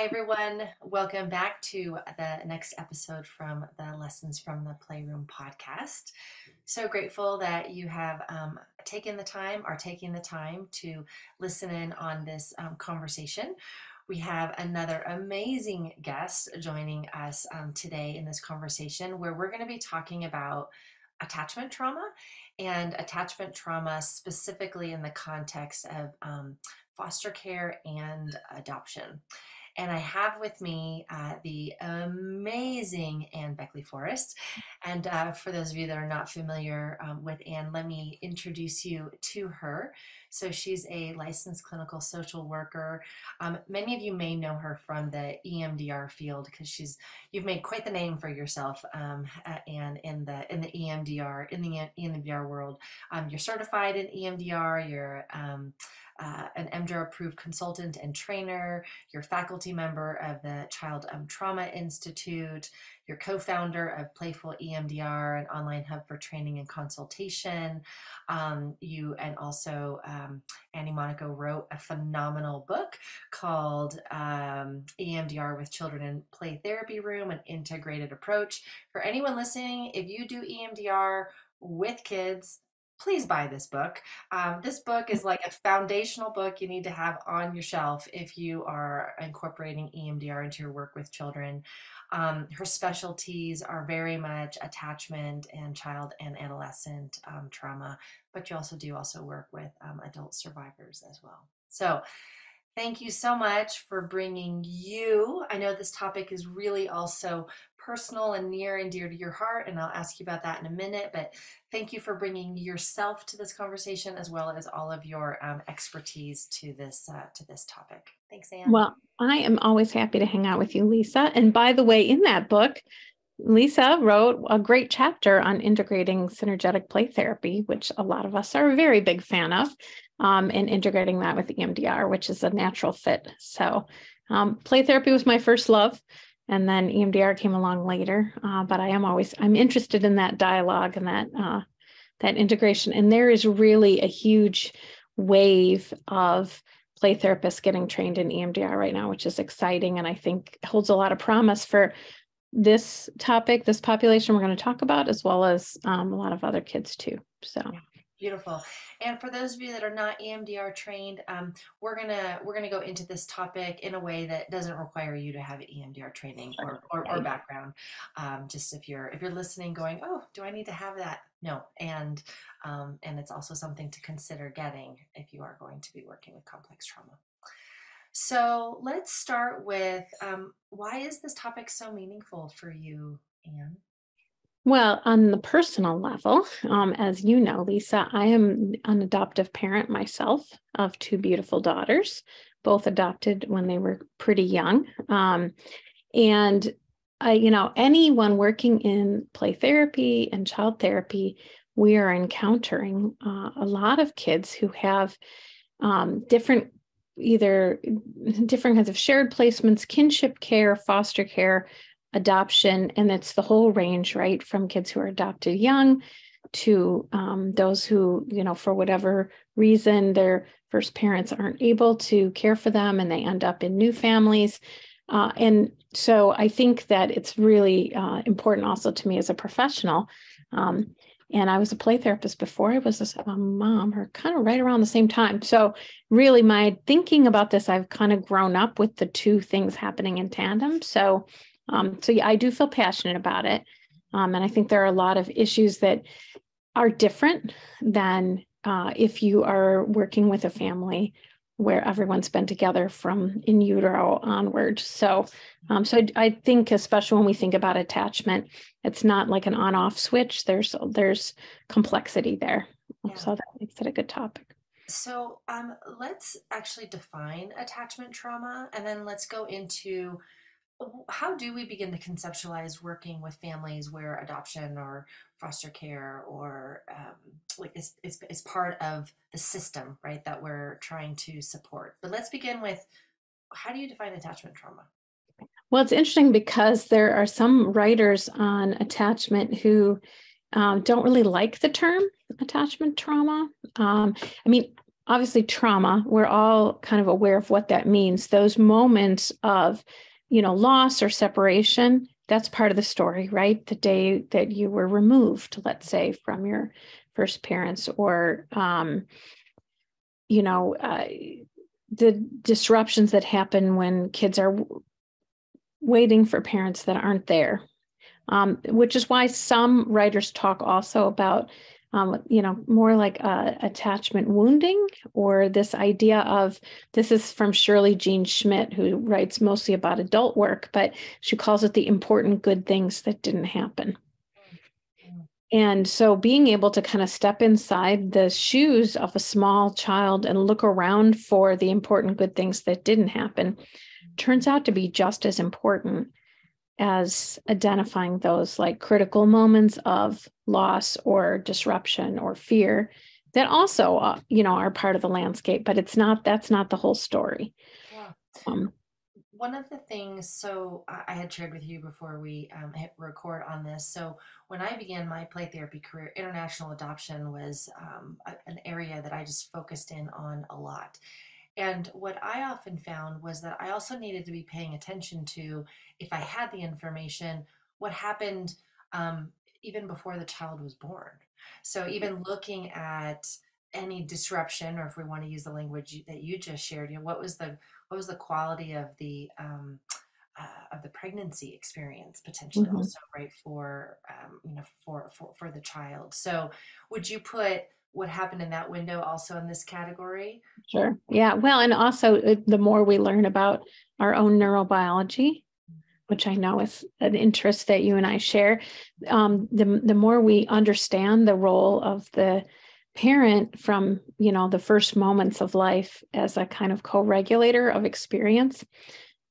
Hi, everyone. Welcome back to the next episode from the Lessons from the Playroom podcast. So grateful that you have taking the time to listen in on this conversation. We have another amazing guest joining us today in this conversation where we're going to be talking about attachment trauma and attachment trauma specifically in the context of foster care and adoption. And I have with me the amazing Ann Beckley-Forest. And for those of you that are not familiar with Ann, let me introduce you to her. So she's a licensed clinical social worker. Many of you may know her from the EMDR field because you've made quite the name for yourself, and in the EMDR world. You're certified in EMDR. You're an EMDR approved consultant and trainer. You're faculty member of the Child Trauma Institute. You're co-founder of Playful EMDR, an online hub for training and consultation. Annie Monaco wrote a phenomenal book called EMDR with Children in Play Therapy Room, an integrated approach. For anyone listening, if you do EMDR with kids, please buy this book. This book is like a foundational book you need to have on your shelf if you are incorporating EMDR into your work with children. Her specialties are very much attachment and child and adolescent trauma, but you also work with adult survivors as well. So thank you so much for bringing you. I know this topic is really also personal and near and dear to your heart, and I'll ask you about that in a minute, but thank you for bringing yourself to this conversation as well as all of your expertise to this topic. Thanks, Ann. Well, I am always happy to hang out with you, Lisa. And by the way, in that book, Lisa wrote a great chapter on integrating synergetic play therapy, which a lot of us are a very big fan of, and integrating that with EMDR, which is a natural fit. So play therapy was my first love, and then EMDR came along later. But I'm interested in that dialogue and that integration. And there is really a huge wave of play therapists getting trained in EMDR right now, which is exciting. And I think holds a lot of promise for this topic, this population we're going to talk about, as well as a lot of other kids too. So beautiful. And for those of you that are not EMDR trained, we're gonna go into this topic in a way that doesn't require you to have EMDR training or background. Just if you're listening, going, oh, do I need to have that? No, and it's also something to consider getting if you are going to be working with complex trauma. So let's start with why is this topic so meaningful for you, Ann? Well, on the personal level, as you know, Lisa, I am an adoptive parent myself of two beautiful daughters, both adopted when they were pretty young. And anyone working in play therapy and child therapy, we are encountering a lot of kids who have different kinds of shared placements, kinship care, foster care, adoption, and it's the whole range, right? From kids who are adopted young to those who, for whatever reason, their first parents aren't able to care for them and they end up in new families. And so I think that it's really important also to me as a professional. And I was a play therapist before I was a mom, or kind of right around the same time. So really my thinking about this, I've kind of grown up with the two things happening in tandem. So yeah, I do feel passionate about it. And I think there are a lot of issues that are different than if you are working with a family where everyone's been together from in utero onward. So I think, especially when we think about attachment, it's not like an on-off switch. There's complexity there. Yeah. So that makes it a good topic. So let's actually define attachment trauma, and then let's go into how do we begin to conceptualize working with families where adoption or foster care or is part of the system, right, that we're trying to support. But let's begin with, how do you define attachment trauma? Well, it's interesting because there are some writers on attachment who don't really like the term attachment trauma. obviously trauma. We're all kind of aware of what that means. Those moments of, loss or separation, that's part of the story, right? The day that you were removed, let's say, from your first parents, or, the disruptions that happen when kids are waiting for parents that aren't there, which is why some writers talk also about, more like attachment wounding, or this idea of, this is from Shirley Jean Schmidt, who writes mostly about adult work, but she calls it the important good things that didn't happen. And so being able to kind of step inside the shoes of a small child and look around for the important good things that didn't happen turns out to be just as important as identifying those like critical moments of loss or disruption or fear that also, are part of the landscape, but that's not the whole story. Yeah. Um, One of the things, so I had shared with you before we hit record on this. So when I began my play therapy career, international adoption was an area that I just focused in on a lot. And what I often found was that I also needed to be paying attention to, if I had the information, what happened um, even before the child was born. So even looking at any disruption, or if we want to use the language that you just shared, what was the quality of the pregnancy experience potentially mhm. also, right, for for the child. So would you put what happened in that window also in this category? Sure. Yeah. Well, and also the more we learn about our own neurobiology, which I know is an interest that you and I share, the more we understand the role of the parent from, the first moments of life as a kind of co-regulator of experience,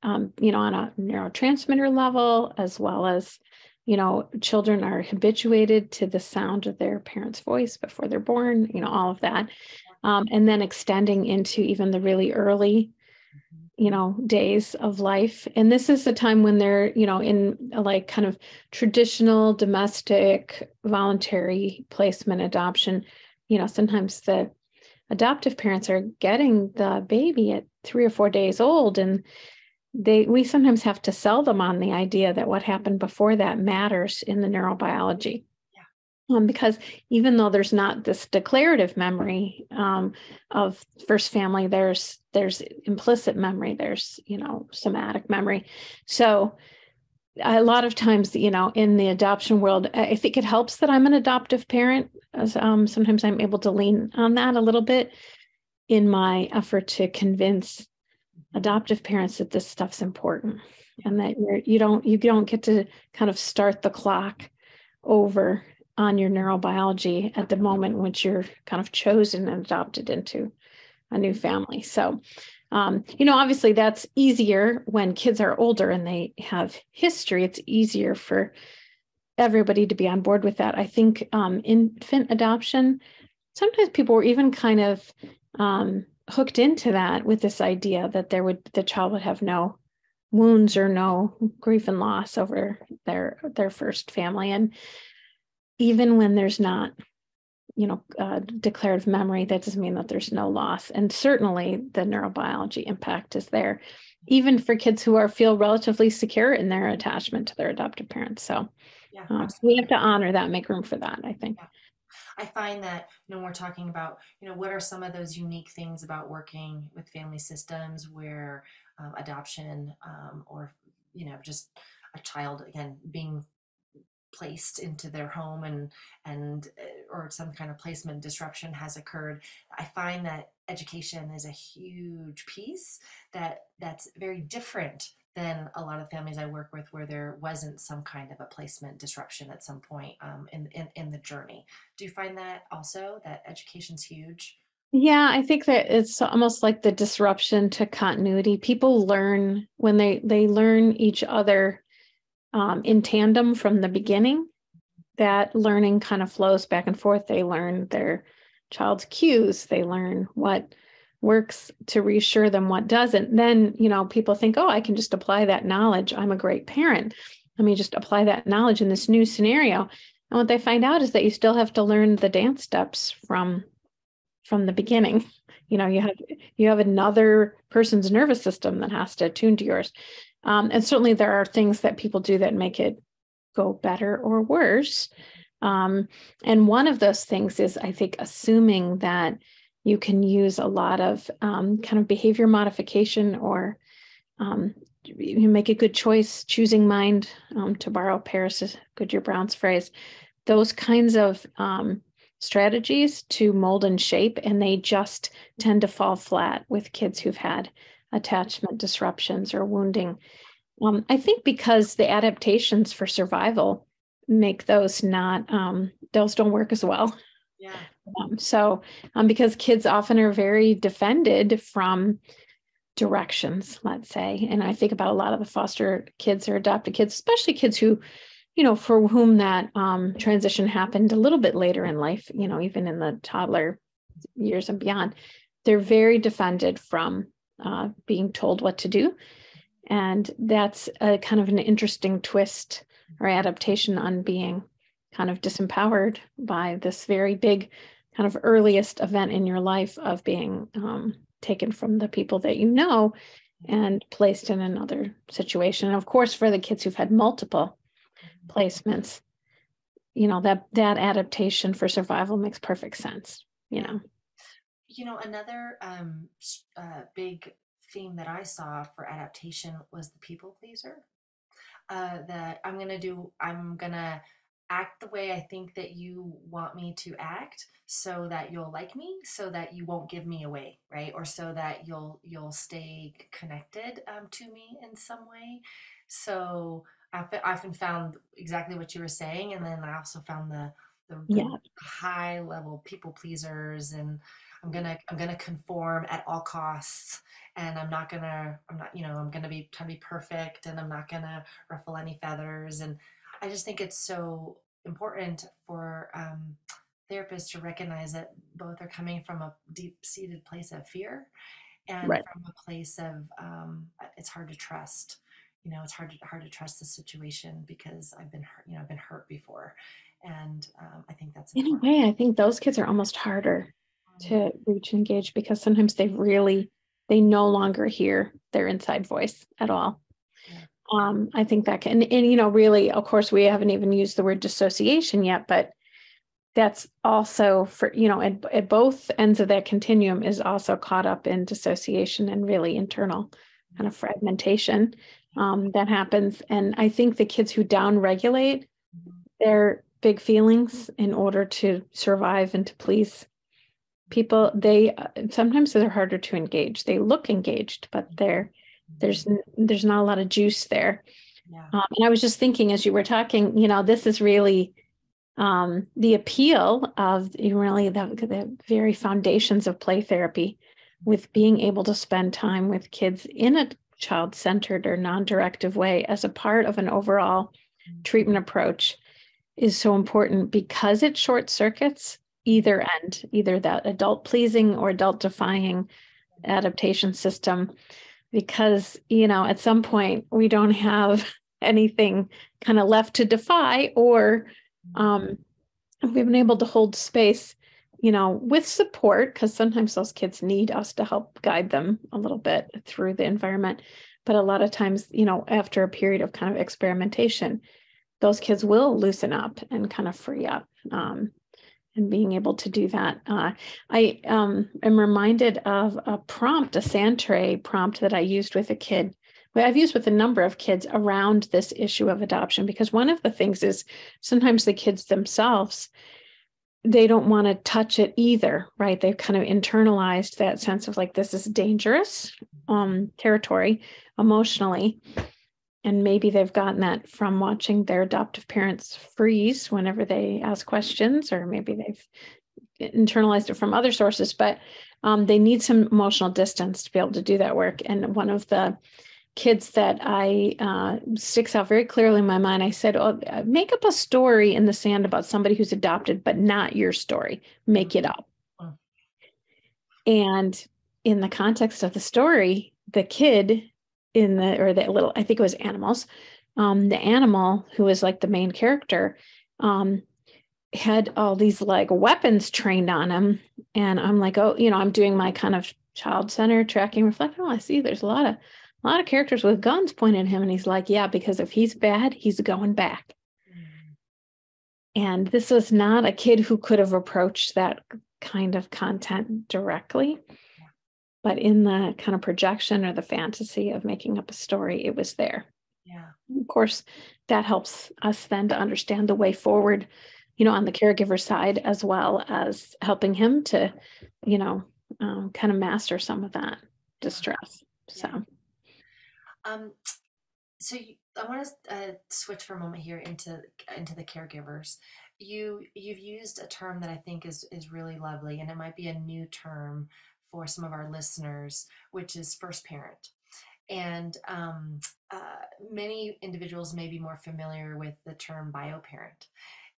on a neurotransmitter level, as well as, children are habituated to the sound of their parent's voice before they're born, all of that. And then extending into even the really early, days of life. And this is the time when they're, in like kind of traditional domestic voluntary placement adoption. Sometimes the adoptive parents are getting the baby at 3 or 4 days old, and we sometimes have to sell them on the idea that what happened before that matters in the neurobiology. Because even though there's not this declarative memory of first family, there's implicit memory, there's somatic memory. So a lot of times, in the adoption world, I think it helps that I'm an adoptive parent, as sometimes I'm able to lean on that a little bit in my effort to convince adoptive parents that this stuff's important, and that you don't get to kind of start the clock over on your neurobiology at the moment in which you're kind of chosen and adopted into a new family. So, obviously that's easier when kids are older and they have history. It's easier for everybody to be on board with that. I think infant adoption, sometimes people were even kind of hooked into that with this idea that the child would have no wounds or no grief and loss over their first family. And even when there's not, declarative memory, that doesn't mean that there's no loss. And certainly the neurobiology impact is there, even for kids who feel relatively secure in their attachment to their adoptive parents. So Yeah, we have absolutely. to honor that, make room for that, I think. Yeah. I find that, we're talking about, what are some of those unique things about working with family systems where adoption, or, just a child, again, being placed into their home, or some kind of placement disruption has occurred. I find that education is a huge piece that's very different than a lot of families I work with, where there wasn't some kind of a placement disruption at some point in the journey. Do you find that also, that education's huge? Yeah, I think that it's almost like the disruption to continuity. People learn when they learn each other in tandem from the beginning. That learning kind of flows back and forth. They learn their child's cues. They learn what works to reassure them, what doesn't. Then, people think, oh, I can just apply that knowledge. I'm a great parent. Let me just apply that knowledge in this new scenario. And what they find out is that you still have to learn the dance steps from the beginning. you have another person's nervous system that has to attune to yours. And certainly there are things that people do that make it go better or worse. And one of those things is, I think, assuming that you can use a lot of kind of behavior modification, or you make a good choice, choosing mind, to borrow Paris Goodyear-Brown's phrase, those kinds of strategies to mold and shape, and they just tend to fall flat with kids who've had attachment disruptions or wounding. I think because the adaptations for survival make those not, those don't work as well. Yeah. Because kids often are very defended from directions, let's say. And I think about a lot of the foster kids or adopted kids, especially kids who, for whom that transition happened a little bit later in life, even in the toddler years and beyond, they're very defended from being told what to do. And that's a kind of an interesting twist or adaptation on being kind of disempowered by this very big kind of earliest event in your life of being taken from the people that you know and placed in another situation. And of course, for the kids who've had multiple placements, that adaptation for survival makes perfect sense. Another big theme that I saw for adaptation was the people pleaser. That I'm gonna act the way I think that you want me to act, so that you'll like me, so that you won't give me away, right? Or so that you'll stay connected to me in some way. So I often found exactly what you were saying, and then I also found the high level people pleasers, and I'm gonna conform at all costs, and I'm gonna be trying to be perfect, and I'm not gonna ruffle any feathers. And I just think it's so important for therapists to recognize that both are coming from a deep-seated place of fear, and Right. from a place of it's hard to trust. It's hard to trust the situation, because I've been hurt. I've been hurt before, and I think that's In a important. way, I think those kids are almost harder to reach and engage, because sometimes they no longer hear their inside voice at all. Yeah. I think that can, and really, of course, we haven't even used the word dissociation yet, but that's also for, at both ends of that continuum is also caught up in dissociation and really internal kind of fragmentation that happens. And I think the kids who down-regulate their big feelings in order to survive and to please people, sometimes they're harder to engage. They look engaged, but there's not a lot of juice there. Yeah. And I was just thinking as you were talking, this is really the appeal of really the very foundations of play therapy, with being able to spend time with kids in a child-centered or non-directive way as a part of an overall treatment approach, is so important, because it short circuits either end, either that adult pleasing or adult defying adaptation system. Because, at some point we don't have anything kind of left to defy, or we've been able to hold space, with support, because sometimes those kids need us to help guide them a little bit through the environment. But a lot of times, after a period of kind of experimentation, those kids will loosen up and kind of free up. And being able to do that. I am reminded of a prompt, a Santray prompt that I used with a kid. Well, I've used with a number of kids around this issue of adoption, because one of the things is sometimes the kids themselves, they don't want to touch it either, right? They've kind of internalized that sense of like, this is dangerous territory emotionally. And maybe they've gotten that from watching their adoptive parents freeze whenever they ask questions, or maybe they've internalized it from other sources, but they need some emotional distance to be able to do that work. And one of the kids that I sticks out very clearly in my mind, I said, make up a story in the sand about somebody who's adopted, but not your story. Make it up. And in the context of the story, the kid I think it was animals, the animal who was like the main character, had all these like weapons trained on him. And I'm like, oh, I'm doing my kind of child-centered tracking reflection. Oh, I see there's a lot of characters with guns pointed at him. And he's like, yeah, because if he's bad, he's going back. Mm. And this was not a kid who could have approached that kind of content directly. Yeah. But in the kind of projection or the fantasy of making up a story, it was there. Yeah. Of course, that helps us then to understand the way forward, on the caregiver side, as well as helping him to, kind of master some of that distress. So, Um, I want to switch for a moment here into the caregivers. You've used a term that I think is really lovely, and it might be a new term for some of our listeners, which is first parent. And many individuals may be more familiar with the term bio-parent.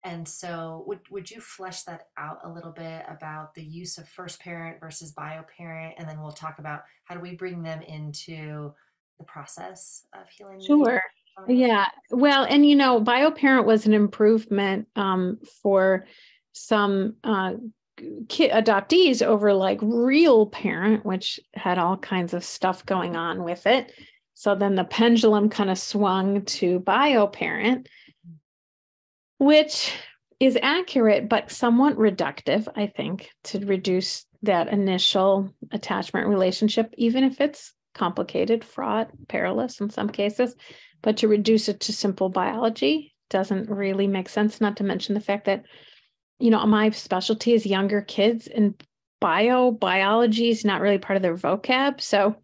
And so, would you flesh that out a little bit about the use of first parent versus bio-parent, and then we'll talk about how do we bring them into the process of healing the sure. trauma? Yeah. Well, and bio-parent was an improvement for some adoptees over like real parent, which had all kinds of stuff going on with it. So then the pendulum kind of swung to bio parent, which is accurate, but somewhat reductive, I think, to reduce that initial attachment relationship, even if it's complicated, fraught, perilous in some cases, but to reduce it to simple biology doesn't really make sense, not to mention the fact that my specialty is younger kids, and biology is not really part of their vocab. So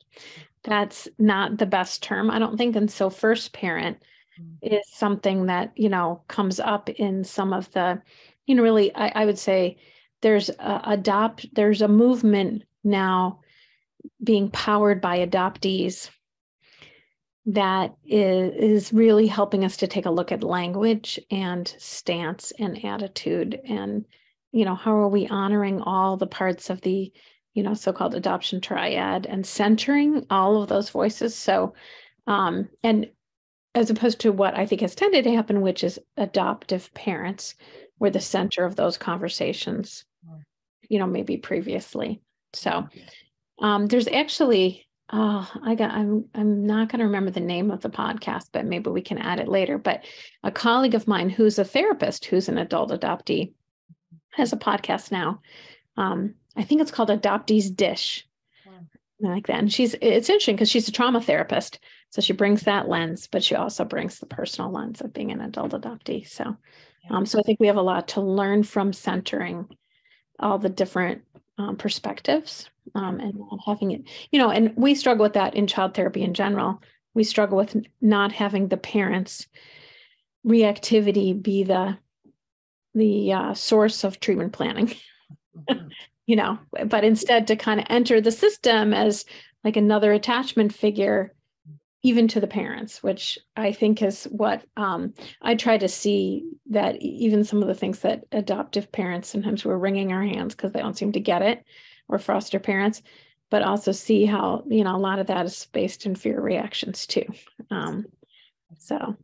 that's not the best term, I don't think. And so first parent is something that, comes up in some of the, really, I would say there's there's a movement now being powered by adoptees that is really helping us to take a look at language and stance and attitude, and how are we honoring all the parts of the so-called adoption triad and centering all of those voices. So and as opposed to what I think has tended to happen, which is adoptive parents were the center of those conversations, maybe previously. So there's actually I'm not going to remember the name of the podcast, but maybe we can add it later. But a colleague of mine who's a therapist, who's an adult adoptee, has a podcast now. I think it's called Adoptees Dish, like that. And it's interesting because she's a trauma therapist. So she brings that lens, but she also brings the personal lens of being an adult adoptee. So, so I think we have a lot to learn from centering all the different perspectives and not having it, and we struggle with that in child therapy in general. We struggle with not having the parents' reactivity be the source of treatment planning, but instead to kind of enter the system as like another attachment figure, even to the parents, which I think is what I try to see, that even some of the things that adoptive parents, sometimes we're wringing our hands because they don't seem to get it, or foster parents, but also see how, a lot of that is based in fear reactions too. So.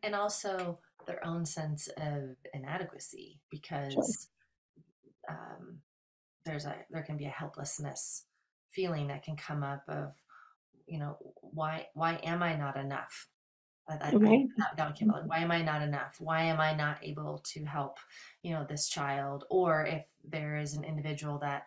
And also their own sense of inadequacy, because there can be a helplessness feeling that can come up of, why am I not enough? Right. That came out. Why am I not enough? Why am I not able to help, this child? Or if there is an individual that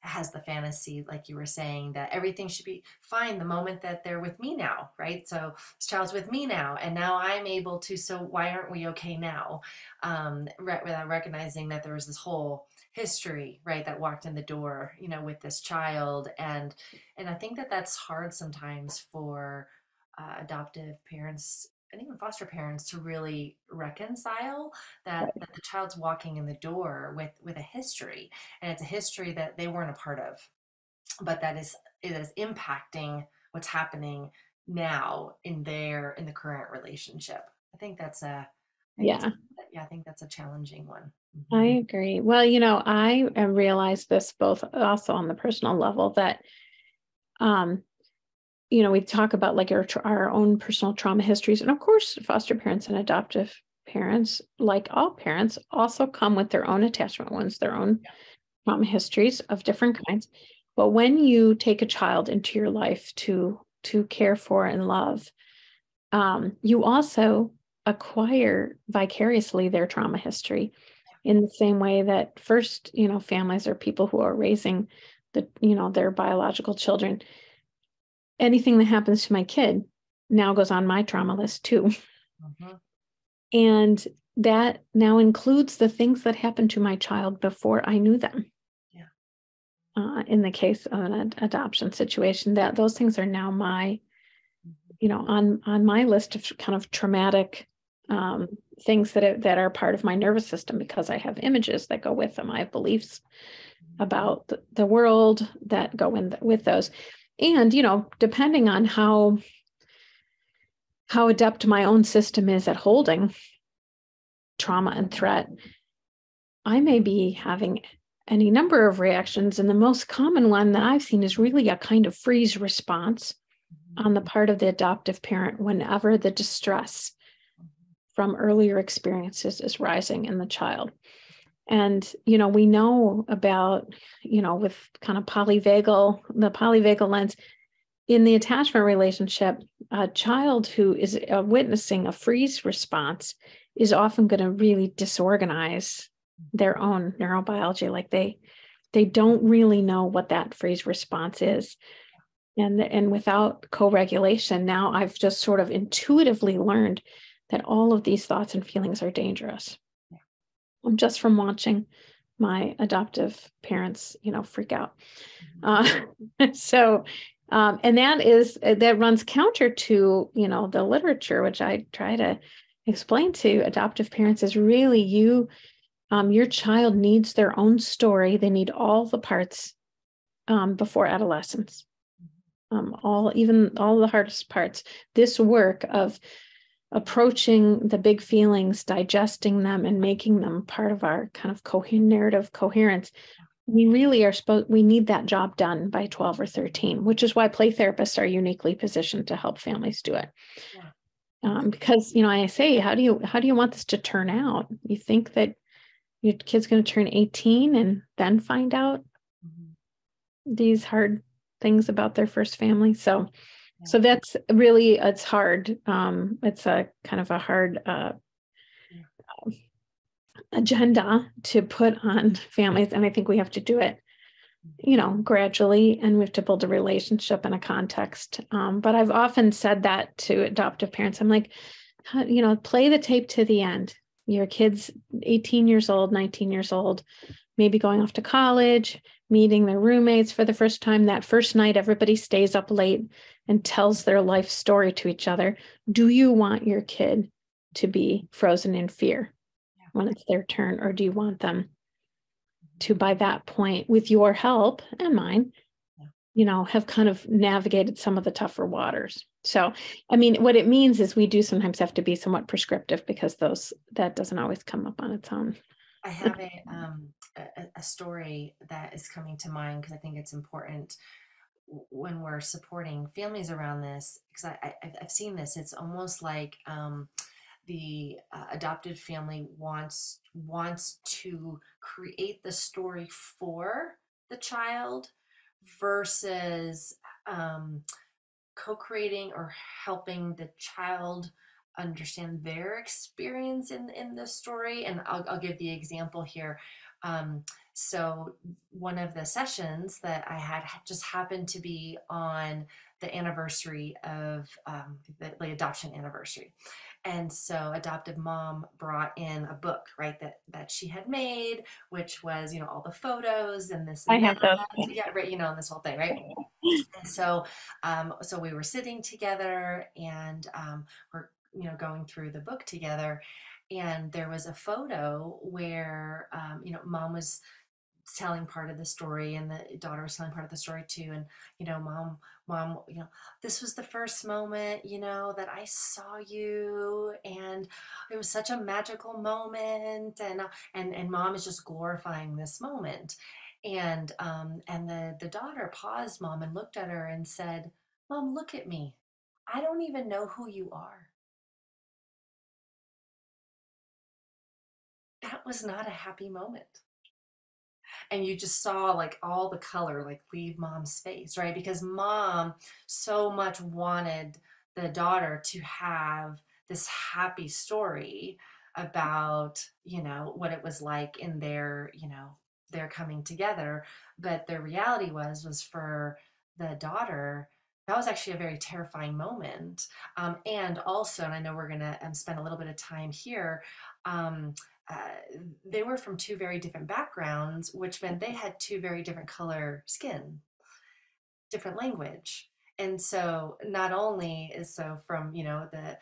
has the fantasy, like you were saying, that everything should be fine the moment that they're with me now, right? So this child's with me now, and now I'm able to. So why aren't we okay now? Without recognizing that there was this whole history, right, that walked in the door, with this child, and I think that that's hard sometimes for adoptive parents and even foster parents to really reconcile that the child's walking in the door with a history, and it's a history that they weren't a part of, but it is impacting what's happening now in the current relationship. I think that's Yeah. I think that's a challenging one. I agree. Well, I realized this both also on the personal level that, we talk about like our own personal trauma histories, and of course, foster parents and adoptive parents, like all parents, also come with their own attachment wounds, their own trauma histories of different kinds. But when you take a child into your life to care for and love, you also acquire vicariously their trauma history in the same way that first, families or people who are raising their biological children. Anything that happens to my kid now goes on my trauma list too. Mhm. And that now includes the things that happened to my child before I knew them. Yeah. In the case of an adoption situation, that those things are now on my list of kind of traumatic things that are part of my nervous system, because I have images that go with them. I have beliefs about the world that go in with those. And, depending on how adept my own system is at holding trauma and threat, I may be having any number of reactions. And the most common one that I've seen is really a kind of freeze response on the part of the adoptive parent whenever the distress from earlier experiences is rising in the child. And, we know about, with kind of the polyvagal lens in the attachment relationship, a child who is witnessing a freeze response is often going to really disorganize their own neurobiology. Like they don't really know what that freeze response is. And without co-regulation, now I've just sort of intuitively learned that all of these thoughts and feelings are dangerous. Just from watching my adoptive parents, freak out. So, and that runs counter to, the literature, which I try to explain to adoptive parents, is really your child needs their own story. They need all the parts before adolescence. Even all the hardest parts. This work of approaching the big feelings, digesting them, and making them part of our kind of narrative coherence. We really we need that job done by 12 or 13, which is why play therapists are uniquely positioned to help families do it. Yeah. Because, I say, how do you want this to turn out? You think that your kid's going to turn 18 and then find out these hard things about their first family? So that's really, it's hard. It's a kind of a hard agenda to put on families. And I think we have to do it, gradually, and we have to build a relationship and a context. But I've often said that to adoptive parents. I'm like, play the tape to the end. Your kid's 18 years old, 19 years old, maybe going off to college, meeting their roommates for the first time. That first night, everybody stays up late and tells their life story to each other. Do you want your kid to be frozen in fear when it's their turn, or do you want them to, by that point, with your help and mine, have kind of navigated some of the tougher waters? So, I mean, what it means is we do sometimes have to be somewhat prescriptive, because that doesn't always come up on its own. I have a story that is coming to mind because I think it's important when we're supporting families around this, because I've seen this. It's almost like the adopted family wants to create the story for the child versus co-creating or helping the child understand their experience in the story. And I'll give the example here. So one of the sessions that I had just happened to be on the anniversary of the adoption anniversary. And so adoptive mom brought in a book, right, that she had made, which was, all the photos and this I and that. have those. Yeah, right, and this whole thing, right? And so we were sitting together and we're going through the book together, and there was a photo where mom was telling part of the story and the daughter was telling part of the story too, and mom, this was the first moment that I saw you, and it was such a magical moment, and mom is just glorifying this moment. And the daughter paused mom and looked at her and said, Mom, look at me. I don't even know who you are. that was not a happy moment. And you just saw like all the color like leave mom's face, right? Because mom so much wanted the daughter to have this happy story about, what it was like in their, their coming together. But the reality was for the daughter, that was actually a very terrifying moment. And also, and I know we're going to spend a little bit of time here, um, they were from two very different backgrounds, which meant they had two very different color skin, different language. And so, not only is so from the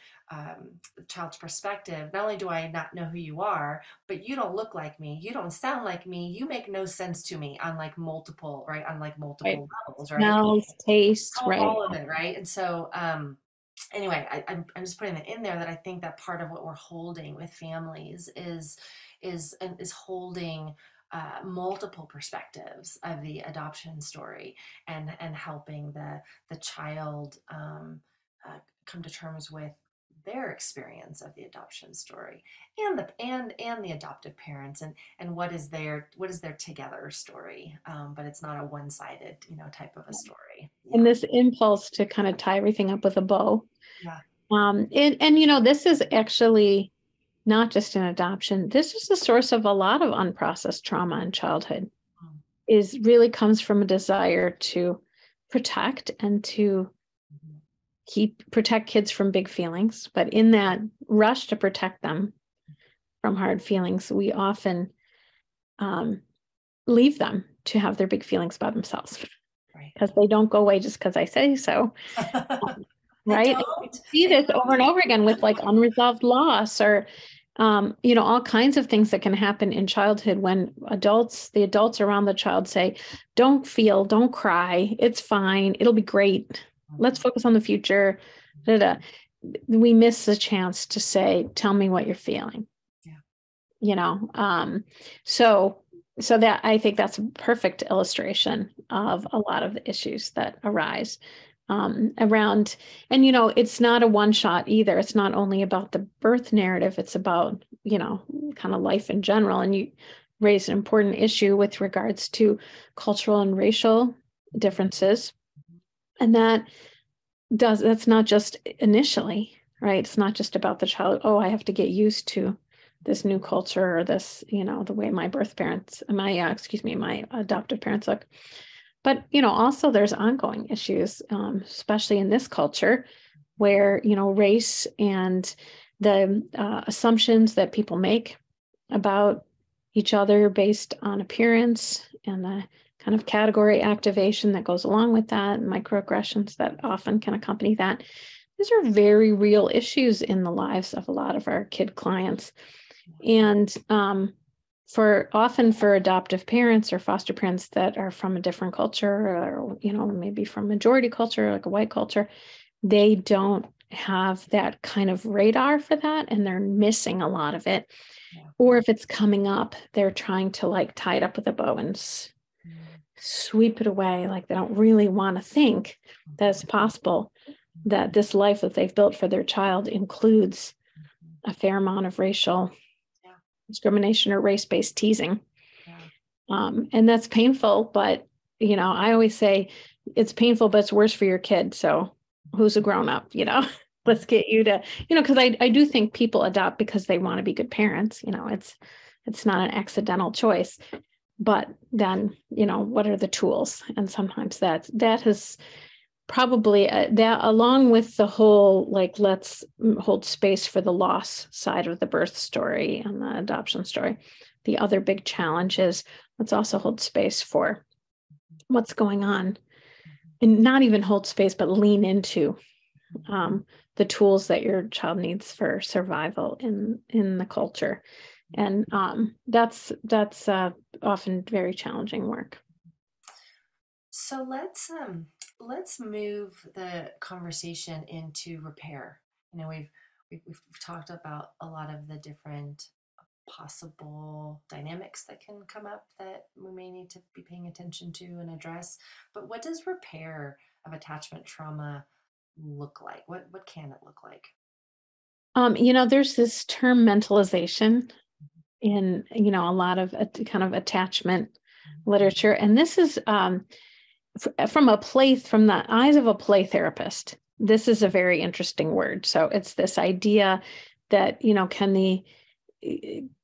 child's perspective, not only do I not know who you are, but you don't look like me, you don't sound like me, you make no sense to me on like multiple, right, on like Right. multiple levels, right? Smells, taste, right. All of it, right? And so, anyway, I'm just putting it in there that I think that part of what we're holding with families is holding multiple perspectives of the adoption story, and helping the child come to terms with their experience of the adoption story, and the adoptive parents, and what is their together story, but it's not a one-sided type of a story. And Yeah. this impulse to kind of tie everything up with a bow. Yeah. And this is actually not just an adoption. This is the source of a lot of unprocessed trauma in childhood. Mm. Is really comes from a desire to protect and to Mhm. protect kids from big feelings. But in that rush to protect them from hard feelings, we often um, leave them to have their big feelings by themselves Right. because they don't go away just because I say so. They Right? We don't. see They this over and don't. over again with like unresolved loss or all kinds of things that can happen in childhood when the adults around the child say, don't feel, don't cry, it's fine, it'll be great. Let's focus on the future. Da, da. We miss the chance to say, tell me what you're feeling. Yeah. You know, so that I think that's a perfect illustration of a lot of the issues that arise around. And it's not a one shot either. It's not only about the birth narrative, it's about kind of life in general. And you raise an important issue with regards to cultural and racial differences, and that's not just initially, right? It's not just about the child, oh, I have to get used to this new culture or this, the way my my adoptive parents look. But, also there's ongoing issues, especially in this culture where, race and the assumptions that people make about each other based on appearance and the kind of category activation that goes along with that, and microaggressions that often can accompany that. These are very real issues in the lives of a lot of our kid clients. And for adoptive parents or foster parents that are from a different culture or, maybe from majority culture, like a white culture, they don't have that kind of radar for that and they're missing a lot of it. Yeah. Or if it's coming up, they're trying to like tie it up with a bow and sweep it away. Like they don't really want to think that it's possible that this life that they've built for their child includes a fair amount of racial discrimination or race-based teasing. Yeah. And that's painful, but I always say it's painful, but it's worse for your kid. So who's a grown-up, let's get you to, because I do think people adopt because they want to be good parents. It's not an accidental choice. But then, what are the tools? And sometimes that has probably that, along with the whole, like, let's hold space for the loss side of the birth story and the adoption story. The other big challenge is let's also hold space for what's going on, and not even hold space, but lean into the tools that your child needs for survival in the culture. And that's often very challenging work. So let's move the conversation into repair. We've talked about a lot of the different possible dynamics that can come up that we may need to be paying attention to and address. But what does repair of attachment trauma look like? What can it look like? There's this term mentalization in, a lot of kind of attachment literature. And this is from the eyes of a play therapist. This is a very interesting word. So it's this idea that,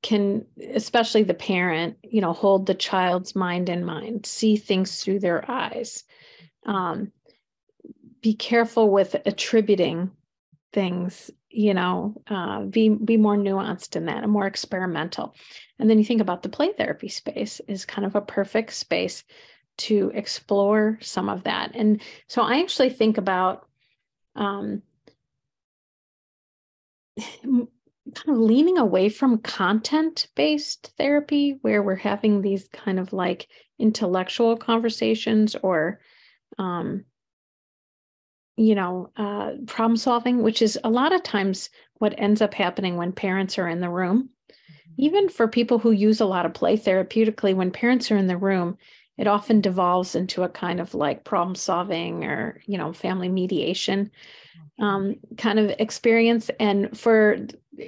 can especially the parent, hold the child's mind in mind, see things through their eyes. Be careful with attributing things, be more nuanced in that and more experimental. And then you think about the play therapy space is kind of a perfect space to explore some of that. And so I actually think about kind of leaning away from content-based therapy, where we're having these kind of like intellectual conversations or problem solving, which is a lot of times what ends up happening when parents are in the room. Even for people who use a lot of play therapeutically, when parents are in the room, it often devolves into a kind of like problem solving or, family mediation kind of experience. And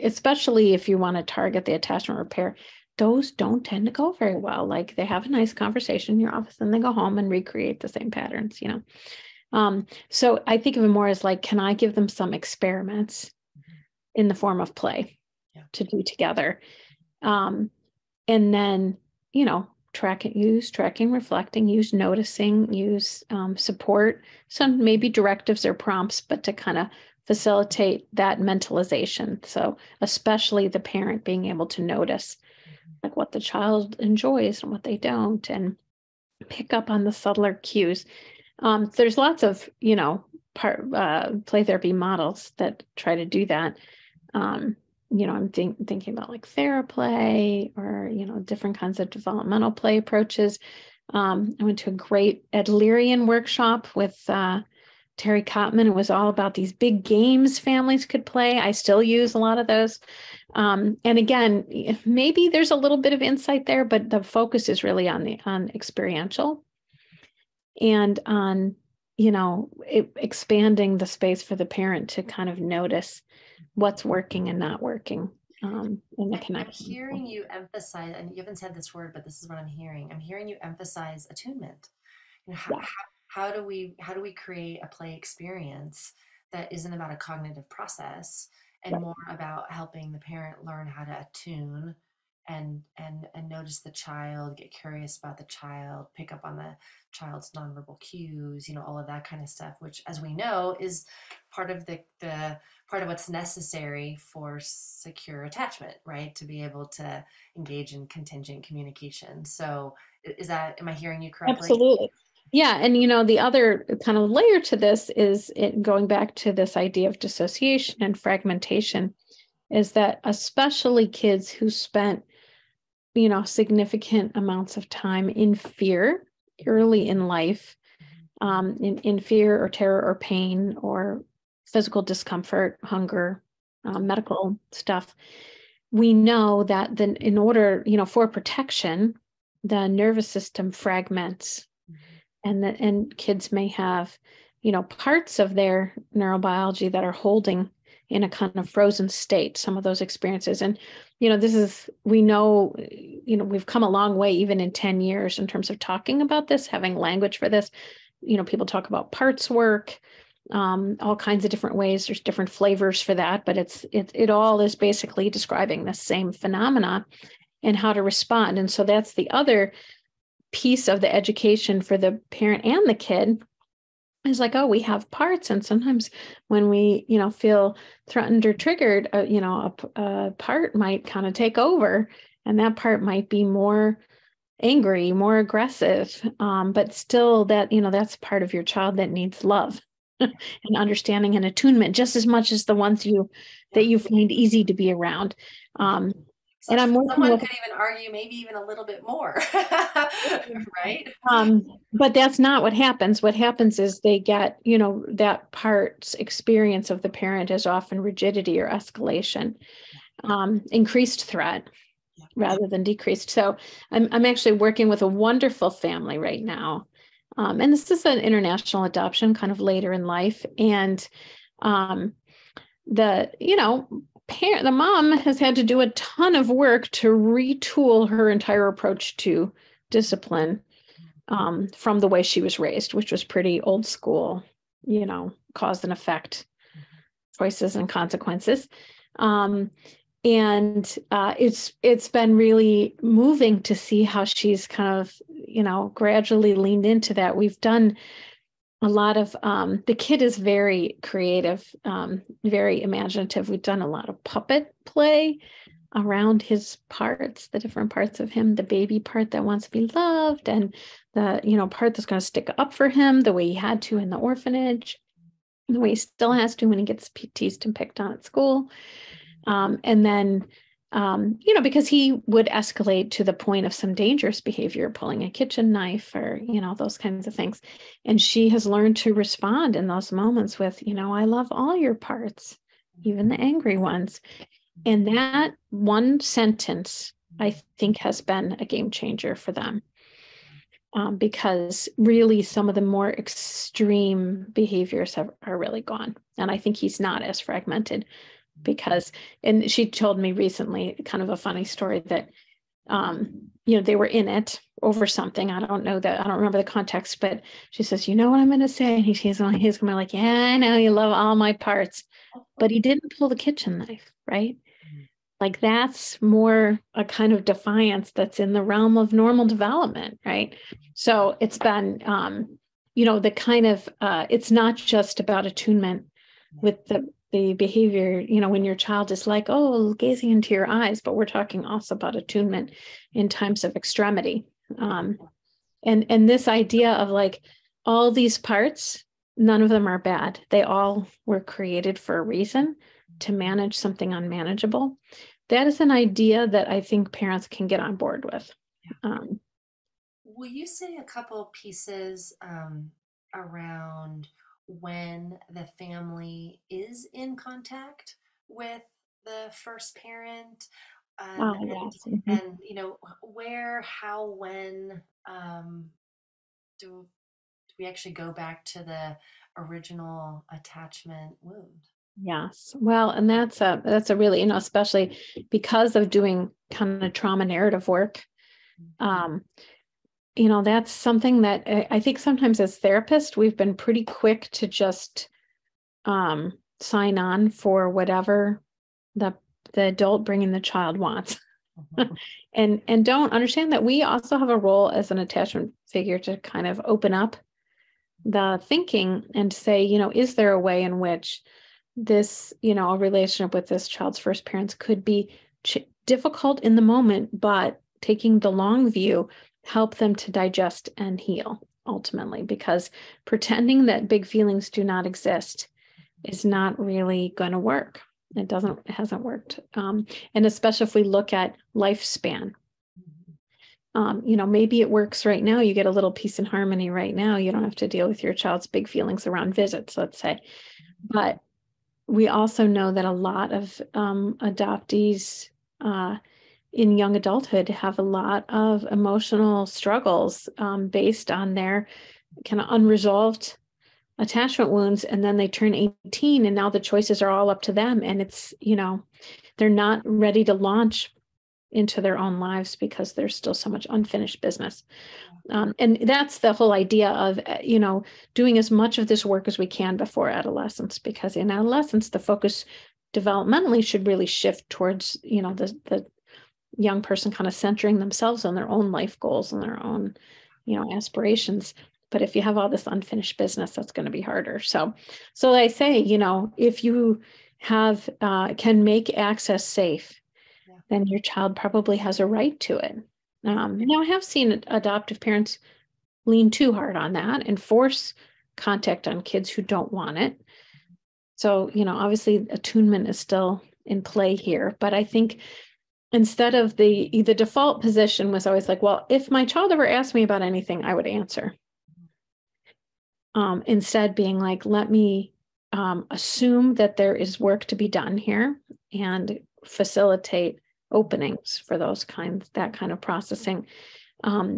especially if you want to target the attachment repair, those don't tend to go very well. Like they have a nice conversation in your office and they go home and recreate the same patterns, So I think of it more as like, can I give them some experiments in the form of play to do together? And then, tracking, reflecting, use noticing, use support, some maybe directives or prompts, but to kind of facilitate that mentalization. So especially the parent being able to notice like what the child enjoys and what they don't, and pick up on the subtler cues. There's lots of, play therapy models that try to do that. I'm thinking about like TheraPlay or, different kinds of developmental play approaches. I went to a great Adlerian workshop with Terry Kottman. It was all about these big games families could play. I still use a lot of those. And again, maybe there's a little bit of insight there, but the focus is really on experiential and on, expanding the space for the parent to kind of notice what's working and not working in the connection. I'm hearing you emphasize, and you haven't said this word, but this is what I'm hearing. I'm hearing you emphasize attunement. How do we create a play experience that isn't about a cognitive process and more about helping the parent learn how to attune and notice the child, get curious about the child, pick up on the child's nonverbal cues, all of that kind of stuff, which, as we know, is part of the part of what's necessary for secure attachment, right? To be able to engage in contingent communication. So am I hearing you correctly? Absolutely. Yeah. And, the other kind of layer to this is going back to this idea of dissociation and fragmentation, is that especially kids who spent, significant amounts of time in fear early in life, in fear or terror or pain or physical discomfort, hunger, medical stuff, we know that then in order, for protection, the nervous system fragments, and kids may have, parts of their neurobiology that are holding in a kind of frozen state, some of those experiences. And, we know, we've come a long way, even in 10 years in terms of talking about this, having language for this. People talk about parts work, all kinds of different ways. There's different flavors for that, but it all is basically describing the same phenomena and how to respond. And so that's the other piece of the education for the parent and the kid, is like, oh, we have parts. And sometimes when we, feel threatened or triggered, a part might kind of take over, and that part might be more angry, more aggressive. But still that's part of your child that needs love and understanding and attunement just as much as the ones that you find easy to be around. And I'm working someone could even argue maybe even a little bit more, right? But that's not what happens. What happens is they get, that part's experience of the parent is often rigidity or escalation, increased threat rather than decreased. So I'm actually working with a wonderful family right now. And this is an international adoption kind of later in life. And the mom has had to do a ton of work to retool her entire approach to discipline from the way she was raised, which was pretty old school, cause and effect, choices and consequences. And it's been really moving to see how she's kind of, gradually leaned into that. We've done a lot of, the kid is very creative, very imaginative. We've done a lot of puppet play around his parts, the different parts of him, the baby part that wants to be loved, and the, part that's going to stick up for him the way he had to in the orphanage, the way he still has to when he gets teased and picked on at school. And then, because he would escalate to the point of some dangerous behavior, pulling a kitchen knife or, those kinds of things. And she has learned to respond in those moments with, I love all your parts, even the angry ones. And that one sentence, I think, has been a game changer for them. Because really some of the more extreme behaviors are really gone. And I think he's not as fragmented because, and she told me recently, kind of a funny story that, they were in it over something. I don't remember the context, but she says, you know what I'm going to say? And he's going to be like, yeah, I know you love all my parts, but he didn't pull the kitchen knife, right? Like that's more a kind of defiance that's in the realm of normal development, right? So it's been, the kind of, it's not just about attunement with the behavior, when your child is like, oh, gazing into your eyes, but we're talking also about attunement in times of extremity. And this idea of like all these parts, none of them are bad. They all were created for a reason to manage something unmanageable. That is an idea that I think parents can get on board with. Will you say a couple pieces around when the family is in contact with the first parent? Yes. And where, how, when do we actually go back to the original attachment wound? Yes. Well, and that's a really, especially because of doing kind of trauma narrative work. That's something that I think sometimes as therapists, we've been pretty quick to just sign on for whatever the adult bringing the child wants. and don't understand that we also have a role as an attachment figure to kind of open up the thinking and say, is there a way in which this, a relationship with this child's first parents could be difficult in the moment, but taking the long view, help them to digest and heal ultimately, because pretending that big feelings do not exist is not really going to work. It hasn't worked. And especially if we look at lifespan, maybe it works right now. You get a little peace and harmony right now. You don't have to deal with your child's big feelings around visits, let's say. But we also know that a lot of adoptees in young adulthood have a lot of emotional struggles based on their kind of unresolved attachment wounds. And then they turn 18 and now the choices are all up to them. And it's, they're not ready to launch into their own lives because there's still so much unfinished business. And that's the whole idea of, doing as much of this work as we can before adolescence, because in adolescence, the focus developmentally should really shift towards, the young person kind of centering themselves on their own life goals and their own, aspirations. But if you have all this unfinished business, that's going to be harder. So I say, if you have, can make access safe, then your child probably has a right to it. Now, I have seen adoptive parents lean too hard on that and force contact on kids who don't want it. So, obviously attunement is still in play here, but I think instead of the default position was always like, well, if my child ever asked me about anything, I would answer. Instead being like, let me assume that there is work to be done here and facilitate openings for that kind of processing,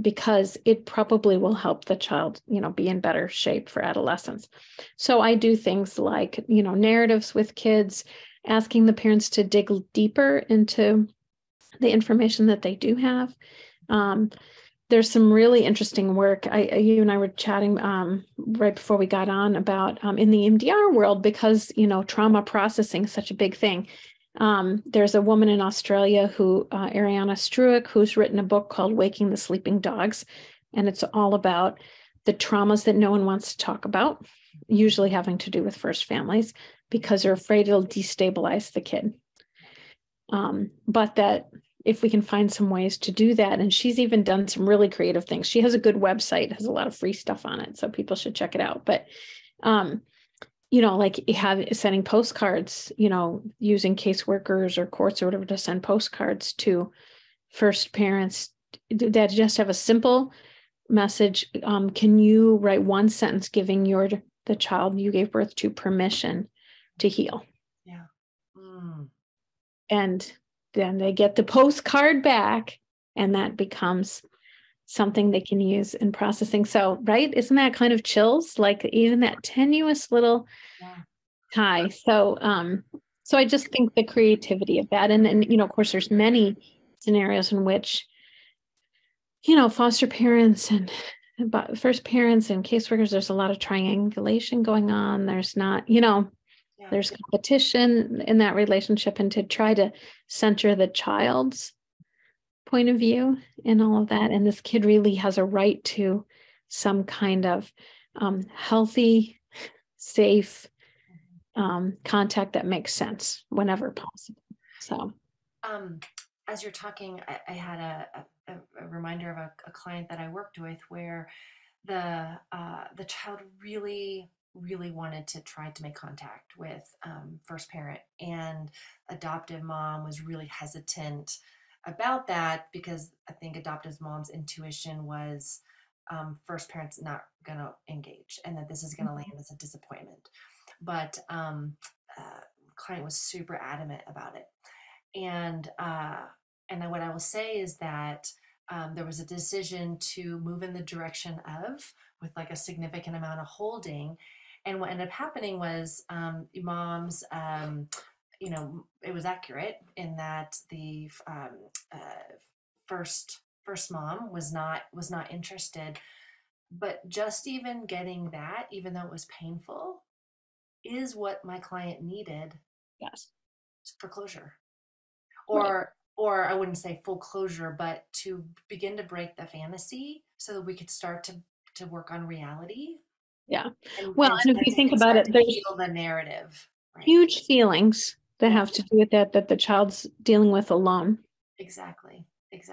because it probably will help the child, be in better shape for adolescence. So I do things like, narratives with kids asking the parents to dig deeper into the information that they do have. There's some really interesting work. You and I were chatting right before we got on about in the EMDR world, because, trauma processing is such a big thing. There's a woman in Australia Ariana Struick, who's written a book called Waking the Sleeping Dogs. And it's all about the traumas that no one wants to talk about, usually having to do with first families, because they're afraid it'll destabilize the kid. But that if we can find some ways to do that, and she's even done some really creative things. She has a good website, has a lot of free stuff on it, so people should check it out. But, like sending postcards, using caseworkers or courts or whatever to send postcards to first parents that just have a simple message. Can you write one sentence giving the child you gave birth to permission to heal? Yeah. And then they get the postcard back, and that becomes something they can use in processing. So, right? Isn't that kind of chills? Like even that tenuous little tie. So, so I just think the creativity of that, and of course, there's many scenarios in which, foster parents and first parents and caseworkers, there's a lot of triangulation going on. There's not, there's competition in that relationship, and to try to center the child's point of view in all of that. And this kid really has a right to some kind of healthy, safe contact that makes sense whenever possible. So, as you're talking, I had a reminder of a client that I worked with where the child really wanted to try to make contact with first parent, and adoptive mom was really hesitant about that, because I think adoptive mom's intuition was first parent's not going to engage, and that this is going to land as a disappointment. But client was super adamant about it. And what I will say is that there was a decision to move in the direction of, with like a significant amount of holding. And what ended up happening was mom's, it was accurate in that the first mom was not interested. But just even getting that, even though it was painful, is what my client needed. Yes. For closure. Or I wouldn't say full closure, but to begin to break the fantasy so that we could start to work on reality. Yeah. And if you think about it, there's heal the narrative. Right? Huge feelings that have to do with that the child's dealing with alone. Exactly.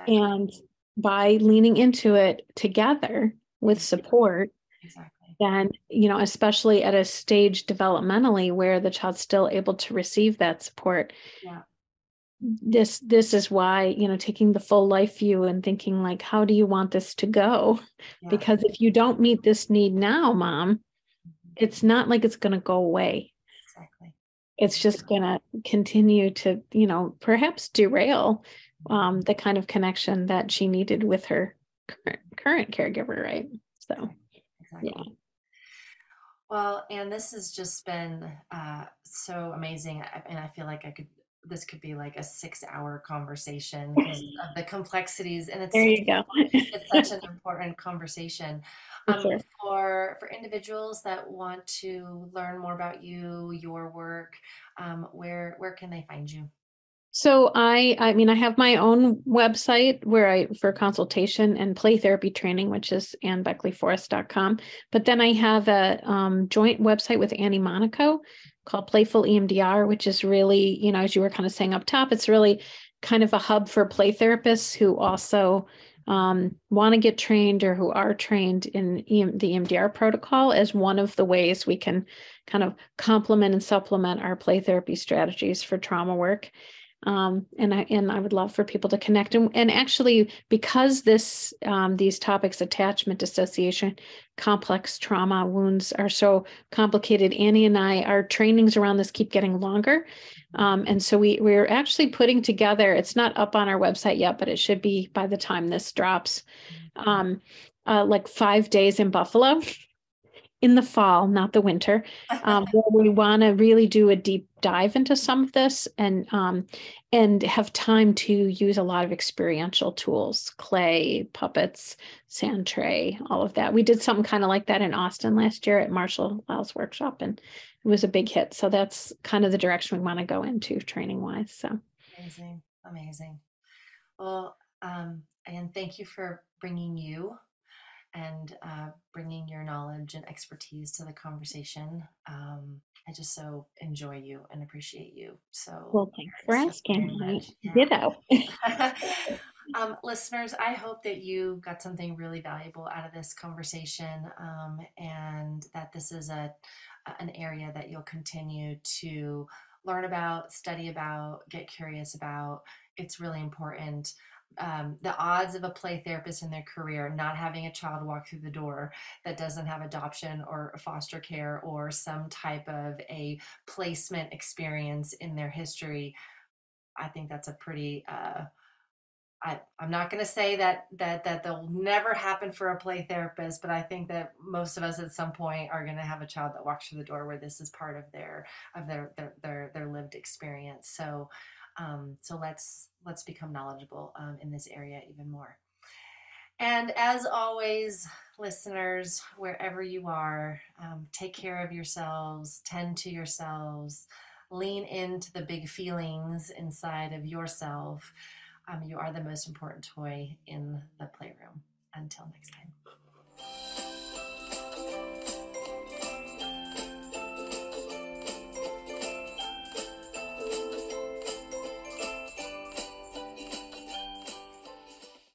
And by leaning into it together with support, then, especially at a stage developmentally where the child's still able to receive that support. Yeah. This is why, taking the full life view and thinking like, how do you want this to go? Yeah. Because if you don't meet this need now, mom, it's not like it's going to go away. Exactly. It's just going to continue to, perhaps derail the kind of connection that she needed with her current caregiver, right? So, exactly. Yeah. Well, and this has just been so amazing, and I feel like this could be like a 6-hour conversation because of the complexies, and it's such an important conversation. For individuals that want to learn more about you, your work, where can they find you? So I have my own website for consultation and play therapy training, which is annbeckleyforest.com. But then I have a joint website with Annie Monaco called Playful EMDR, which is really, as you were kind of saying up top, it's really kind of a hub for play therapists who also want to get trained or who are trained in the EMDR protocol as one of the ways we can kind of complement and supplement our play therapy strategies for trauma work. And I would love for people to connect. And actually, because these topics, attachment, dissociation, complex trauma, wounds are so complicated, Annie and our trainings around this keep getting longer. And so we're actually putting together, it's not up on our website yet, but it should be by the time this drops, like 5 days in Buffalo. in the fall, not the winter, where we want to really do a deep dive into some of this and have time to use a lot of experiential tools, clay, puppets, sand tray, all of that. We did something kind of like that in Austin last year at Marshall Lyle's workshop, and it was a big hit. So that's kind of the direction we want to go into training wise. So Amazing, amazing. Well, again, thank you for bringing you and bringing your knowledge and expertise to the conversation. I just so enjoy you and appreciate you well, thanks for so asking. very much. Ditto. Yeah. Listeners, I hope that you got something really valuable out of this conversation, and that this is an area that you'll continue to learn about, study about, get curious about. It's really important. The odds of a play therapist in their career not having a child walk through the door that doesn't have adoption or foster care or some type of a placement experience in their history, I think that's a pretty I'm not going to say that they'll never happen for a play therapist, but I think that most of us at some point are going to have a child that walks through the door where this is part of their lived experience. So so let's become knowledgeable in this area even more. And as always, listeners, wherever you are, take care of yourselves, tend to yourselves, lean into the big feelings inside of yourself. You are the most important toy in the playroom. Until next time.